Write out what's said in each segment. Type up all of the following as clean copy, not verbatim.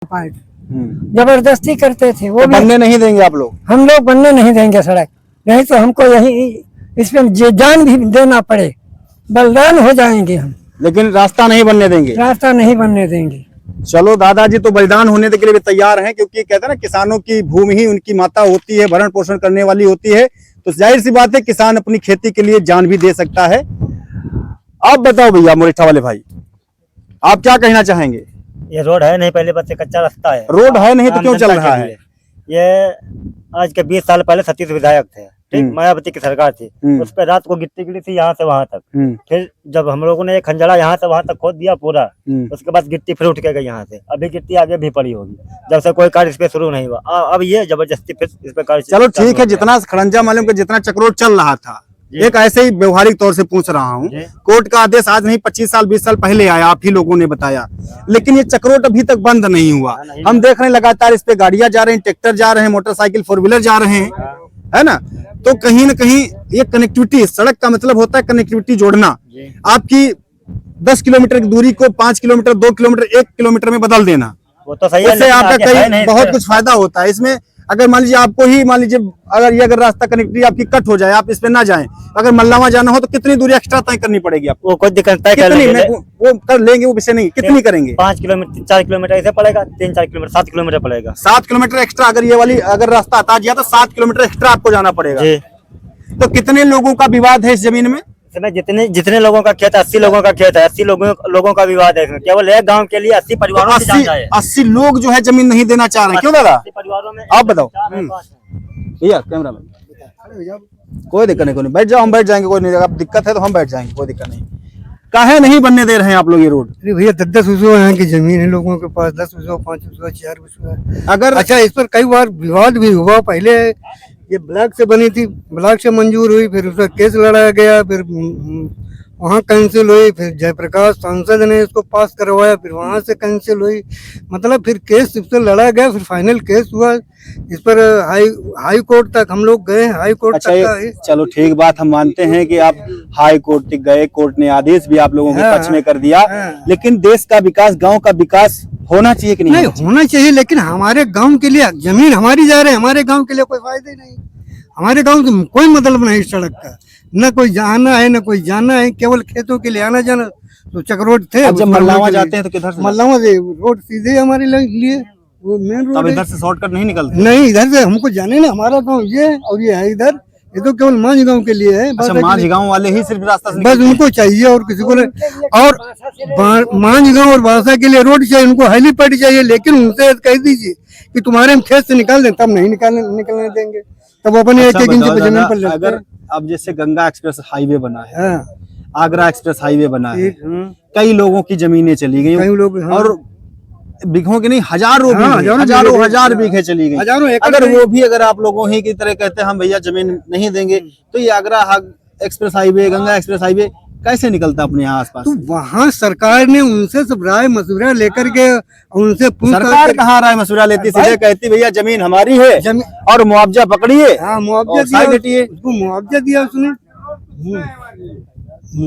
पाए जबरदस्ती करते थे वो तो भी। बनने नहीं देंगे आप लोग? हम लोग बनने नहीं देंगे सड़क, नहीं तो हमको यही इस पे जान भी देना पड़े, बलिदान हो जाएंगे हम, लेकिन रास्ता नहीं बनने देंगे। रास्ता नहीं बनने देंगे। चलो दादाजी तो बलिदान होने के लिए भी तैयार हैं, क्योंकि कहते हैं ना किसानों की भूमि ही उनकी माता होती है, भरण पोषण करने वाली होती है। तो जाहिर सी बात है किसान अपनी खेती के लिए जान भी दे सकता है। आप बताओ भैया मुरेठा वाले भाई, आप क्या कहना चाहेंगे? ये रोड है नहीं, पहले बच्चे कच्चा रास्ता है। रोड है नहीं तो क्यों चल जनता रहा के है? लिए। ये आज के 20 साल पहले सतीश विधायक थे, ठीक, मायावती की सरकार थी, उस पर रात को गिट्टी गिरी थी यहाँ से वहां तक। फिर जब हम लोगों ने एक खंजड़ा यहाँ से वहां तक खोद दिया पूरा, उसके बाद गिट्टी फिर उठ के गई यहाँ से। अभी गिट्टी आगे भी पड़ी होगी, जब से कोई कार्य इस पे शुरू नहीं हुआ। अब ये जबरदस्ती फिर इस पे कार्य। चलो ठीक है, जितना खड़ंजा मालूम का जितना चक्रोट चल रहा था, एक ऐसे ही व्यवहारिक तौर से पूछ रहा हूँ, कोर्ट का आदेश आज नहीं 25 साल 20 साल पहले आया, आप ही लोगों ने बताया, लेकिन ये चक्रोट अभी तक बंद नहीं हुआ। हम देख रहे हैं लगातार इस पे गाड़ियां जा रहे हैं, ट्रैक्टर जा रहे हैं, मोटरसाइकिल 4 व्हीलर जा रहे हैं, है ना। तो कहीं ना कहीं ये कनेक्टिविटी, सड़क का मतलब होता है कनेक्टिविटी जोड़ना। आपकी 10 किलोमीटर की दूरी को 5 किलोमीटर 2 किलोमीटर 1 किलोमीटर में बदल देना, वो तो सही है, इससे आपका कई बहुत कुछ फायदा होता है इसमें। अगर मान लीजिए आपको ही मान लीजिए अगर रास्ता कनेक्टिविटी आपकी कट हो जाए, आप इस पे ना जाएं, अगर मल्लावा जाना हो तो कितनी दूरी एक्स्ट्रा तय करनी पड़ेगी आपको? वो कोई दिक्कत तय कर कितनी लेंगे, वो कर लेंगे, वो विषय नहीं, कितनी करेंगे? 5 किलोमीटर 4 किलोमीटर ऐसे पड़ेगा, 3-4 किलोमीटर 7 किलोमीटर पड़ेगा। 7 किलोमीटर एक्स्ट्रा अगर ये वाली अगर रास्ता हटा दिया तो 7 किलोमीटर एक्स्ट्रा आपको जाना पड़ेगा। तो कितने लोगों का विवाद है इस जमीन में? इसमें जितने लोगों का खेत है, 80 लोगों का खेत है, 80 लोगों का विवाद है इसमें। केवल एक गांव के लिए 80 परिवारों से जाता है। 80 लोग जो है जमीन नहीं देना चाह रहे हैं, क्यों दादा? 80 परिवारों में आप बताओ भैया, कैमरा मैन, कोई दिक्कत नहीं, कोई नहीं, बैठ जाओ, हम बैठ जाएंगे, कोई नहीं, अगर दिक्कत है तो हम बैठ जाएंगे, कोई दिक्कत नहीं। काहे नहीं बनने दे रहे हैं आप लोग ये रोड? अरे भैया 10-10 उसो है कि जमीन है लोगों के पास, 10 उसो 5 उसो 4 उसो है। अगर अच्छा, इस पर कई बार विवाद भी हुआ। पहले ये ब्लॉक से बनी थी, ब्लॉक से मंजूर हुई, फिर उसका केस लड़ाया गया, फिर वहाँ कैंसिल हुई, फिर जयप्रकाश सांसद ने इसको पास करवाया, फिर वहाँ से कैंसिल हुई। मतलब फिर केस इससे लड़ा गया, फिर फाइनल केस हुआ इस पर हाई कोर्ट तक हम लोग गए, हाई कोर्ट अच्छा, तक का। चलो ठीक बात, हम मानते हैं कि आप हाई कोर्ट तक गए, कोर्ट ने आदेश भी आप लोगों के पक्ष में कर दिया, लेकिन देश का विकास, गांव का विकास होना चाहिए कि नहीं? होना चाहिए, लेकिन हमारे गांव के लिए जमीन हमारी जा रहे हैं, हमारे गांव के लिए कोई फायदा ही नहीं। हमारे गांव से कोई मतलब नहीं सड़क का, न कोई जाना है न कोई जाना है, केवल खेतों के लिए आना जाना। तो चक्रोट थे, जब मल्लावा जाते हैं तो किधर से? मल्लावा से रोड सीधे हमारे लिए, वो मेन रोड है। इधर से शॉर्टकट नहीं निकलते? नहीं, इधर से हमको जाने ना, हमारा गांव ये और ये है इधर, ये तो केवल मांझ गांव के लिए है। अच्छा, मांझ गांव वाले ही सिर्फ रास्ता से बस उनको चाहिए और किसी को नहीं। और मांझ गांव और बासा के लिए रोड चाहिए, उनको हेलीपैड चाहिए, लेकिन उनसे कह दीजिए कि तुम्हारे हम खेत से निकाल दें, तब नहीं निकलने देंगे, तब अपने एक इंच जमीन पर लगते अगर हैं। अब जैसे गंगा एक्सप्रेस हाईवे बना है, आगरा एक्सप्रेस हाईवे बना है, कई लोगों की जमीनें चली गई, कई लोग, और बीघों की नहीं हजारों हजार बीघे चली गई। अगर वो भी अगर आप लोगों ही की तरह कहते हैं हम भैया जमीन नहीं देंगे, तो ये Agra express highway, Ganga express highway कैसे निकलता अपने यहाँ आसपास? तो वहाँ सरकार ने उनसे सब राय मशवरा लेकर के उनसे सरकार कहाँ राय मशवरा लेती, सीधे कहती भैया जमीन हमारी है और मुआवजा पकड़िए। हाँ, मुआवजा दिया उसने,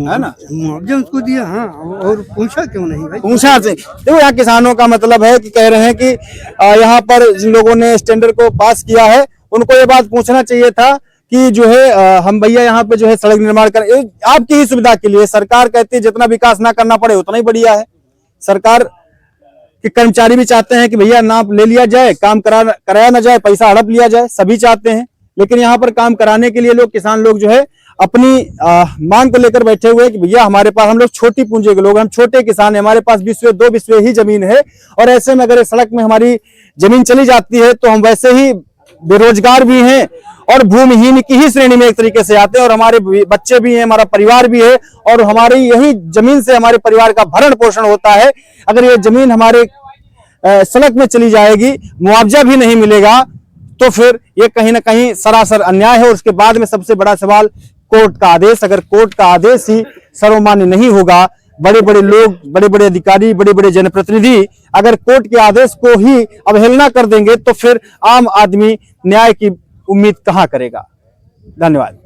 है ना, मुआवजा उसको दिया। हाँ, और पूछा क्यों नहीं भाई? पूछा से देखो, यहाँ किसानों का मतलब है कि कह रहे हैं कि यहाँ पर जिन लोगों ने स्टैंडर्ड को पास किया है उनको ये बात पूछना चाहिए था कि जो है हम भैया यहाँ पे जो है सड़क निर्माण कर आपकी ही सुविधा के लिए। सरकार कहती है जितना विकास ना करना पड़े उतना ही बढ़िया है। सरकार के कर्मचारी भी चाहते हैं कि भैया नाप ले लिया जाए, काम कराया ना जाए, पैसा हड़प लिया जाए, सभी चाहते हैं, लेकिन यहाँ पर काम कराने के लिए लोग, किसान लोग जो है अपनी मांग को लेकर बैठे हुए हैं कि भैया हमारे पास, हम लोग छोटी पूंजी के लोग, हम छोटे किसान हैं, हमारे पास 2 बिस्वे ही जमीन है, और ऐसे में अगर सड़क में हमारी जमीन चली जाती है तो हम वैसे ही बेरोजगार भी हैं और भूमिहीन की ही श्रेणी में एक तरीके से आते हैं, और हमारे बच्चे भी हैं, हमारा परिवार भी है, और हमारी यही जमीन से हमारे परिवार का भरण पोषण होता है। अगर ये जमीन हमारे सड़क में चली जाएगी, मुआवजा भी नहीं मिलेगा, तो फिर ये कहीं ना कहीं सरासर अन्याय है। और उसके बाद में सबसे बड़ा सवाल कोर्ट का आदेश। अगर कोर्ट का आदेश ही सर्वमान्य नहीं होगा, बड़े बड़े लोग, बड़े बड़े अधिकारी, बड़े बड़े जनप्रतिनिधि अगर कोर्ट के आदेश को ही अवहेलना कर देंगे, तो फिर आम आदमी न्याय की उम्मीद कहां करेगा? धन्यवाद।